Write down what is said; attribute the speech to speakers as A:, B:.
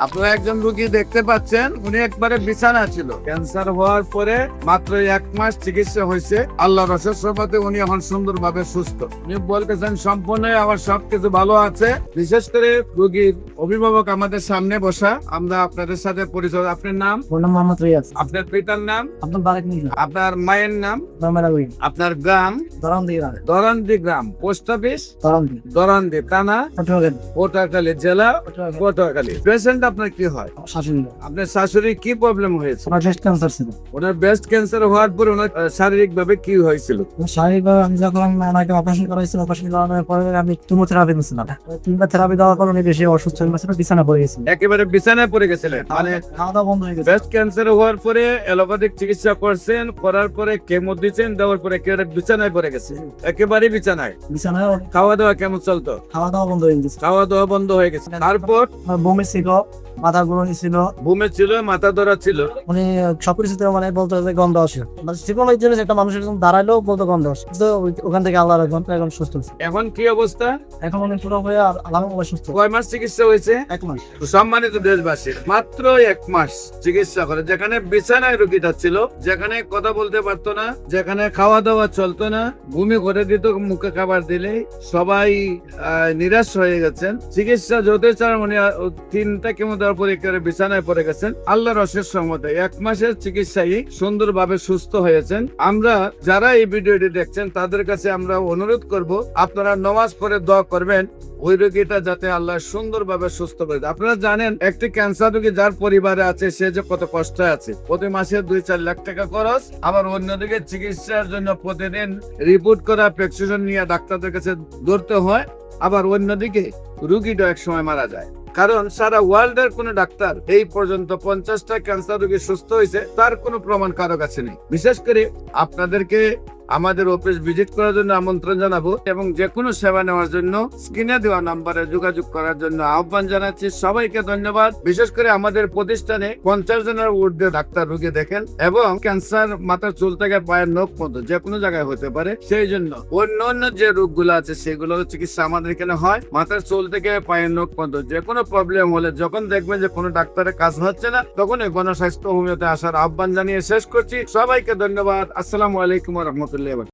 A: আপনারা একজন রোগী দেখতে পাচ্ছেন, উনি একবারে বিছানা ছিল। ক্যান্সার হওয়ার পরে মাত্র 1 মাস চিকিৎসা হয়েছে। আল্লাহর অশেষ রহমতে উনি এখন সুন্দরভাবে সুস্থ। উনি বলতেছেন সম্পূর্ণ আমার সবকিছু ভালো আছে। বিশেষ করে রোগীর অভিভাবক আমাদের সামনে বসা। আমরা আপনাদের সাথে পরিচয়। আপনার নাম?
B: মোহাম্মদ রিয়াজ।
A: আপনার পিতার নাম?
B: আপনার বারেক মির্জা।
A: আপনার মায়ের নাম?
B: মামারাউই।
A: আপনার গ্রাম?
B: দরান্দি।
A: দরান্দি গ্রাম। Post office?
B: দরান্দি।
A: দরান্দি থানা?
B: পটুয়াখালী।
A: পটুয়াখালী জেলা? পটুয়াখালী। পেশেন্ট আপনার কি হয়?
B: শাশুড়ি।
A: আপনার শাশুড়ি কি প্রবলেম হয়েছে?
B: আমার ব্রেস্ট ক্যান্সার ছিল।
A: ওনার ব্রেস্ট ক্যান্সার হওয়ার পর ওনার শারীরিক ভাবে কি হয়েছিল?
B: শারীরিকভাবে আমি যখন ওনাকে অপারেশন করাইছিল, অপারেশন করানোর পরে আমি কেমোথেরাপি নিয়েছিলাম। 3বার থেরাপি দেওয়ার পর উনি বেশি অসুস্থ হয়ে গেছিল, বিছানা পড়ে গেছিল।
A: একেবারে বিছানায় পড়ে গেছিলেন? মানে
B: খাওয়া দাওয়া বন্ধ হয়ে গেছে।
A: ব্রেস্ট ক্যান্সার হওয়ার পরে অ্যালোপ্যাথিক চিকিৎসা করছেন, করার পরে কেমো দিয়েছেন, দেওয়ার পরে একেবারে বিছানায় পড়ে গেছে। একেবারে বিছানায়।
B: বিছানায়
A: খাওয়া দাওয়া কেমন চলতো?
B: খাওয়া দাওয়া বন্ধ হয়ে গেছে।
A: খাওয়া দাওয়া বন্ধ হয়ে গেছে। তারপর
B: আমার বমি ছিল, মাথা ঘুরনি ছিল,
A: ঘুমে ছিল, মাথা ধরা ছিল।
B: উনি সবকিছুতে মানে বলতে হবে গন্ধ আসে। মানে জীবন এই জিনিস একটা মানুষের যখন দাঁড়াইলেও বলতে গন্ধ আসে। তো ওখান থেকে আল্লাহ এখন সুস্থ হয়েছে।
A: এখন কি অবস্থা?
B: এখন উনি পুরো হয়ে আলহামদুলিল্লাহ সুস্থ।
A: কয় মাস চিকিৎসা হয়েছে?
B: 1 মাস।
A: সম্মানিত দেশবাসী, মাত্র 1 মাস চিকিৎসা করে, যেখানে বিছানায় রোগীটা ছিল, যেখানে কথা বলতে পারতো না, যেখানে খাওয়া দাওয়া চলতো না, বমি করে দিত মুখে খাবার দিলেই, সবাই নিরাশ হয়ে গেছেন। চিকিৎসা যতই চান উনি 3টা কেমো দেওয়ার পরে একেবারে বিছানায় পড়ে গেছেন। আল্লাহর অশেষ রহমতে 1 মাসের চিকিৎসায় সুন্দরভাবে সুস্থ হয়েছেন। আমরা যারা এই ভিডিওটি দেখছেন তাদের কাছে আমরা অনুরোধ করব, আপনারা নামাজ পড়ে দোয়া করবেন ওই রোগীটা যাতে আল্লাহ সুন্দরভাবে সুস্থ করে দেয়। আপনারা জানেন একটি ক্যান্সার রোগী যার পরিবারে আছে সে যে কত কষ্ট আছে। প্রতি মাসে 2-4 লাখ টাকা খরচ, আবার অন্যদিকে চিকিৎসার জন্য প্রতিদিন রিপোর্ট করা, প্রেসক্রিপশন নিয়ে ডাক্তারদের কাছে দৌড়তে হয়। আবার অন্যদিকে রোগীটা এক সময় মারা যায়। কারণ সারা ওয়ার্ল্ডের কোন ডাক্তার এই পর্যন্ত 50টা ক্যান্সার রোগী সুস্থ হয়েছে তার কোনো প্রমাণ কারো কাছে নেই। বিশেষ করে আপনাদেরকে আমাদের অফিস ভিজিট করার জন্য আমন্ত্রণ জানাবো এবং যে কোনো সেবা নেওয়ার জন্য স্ক্রিনে দেওয়া নাম্বারে যোগাযোগ করার জন্য আহ্বান জানাচ্ছি। সবাইকে ধন্যবাদ। বিশেষ করে আমাদের প্রতিষ্ঠানে 50 জনের ঊর্ধ্বে ডাক্তার রোগী দেখেন এবং ক্যান্সার মাথার চুল থেকে পায়ের নখ পর্যন্ত যে কোনো জায়গায় হতে পারে। সেই জন্য অন্য যে রোগগুলো আছে সেগুলোর চিকিৎসা আমাদের এখানে হয়। মাথার চুল থেকে পায়ের নখ পর্যন্ত যে কোনো প্রবলেম হলে যখন দেখবেন যে কোনো ডাক্তারের কাজ হচ্ছে না, তখন এই গণস্বাস্থ্য হোমিওতে আসার আহ্বান জানিয়ে শেষ করছি। সবাইকে ধন্যবাদ। আসসালামু আলাইকুম ওয়া রাহমাতুল্লাহি।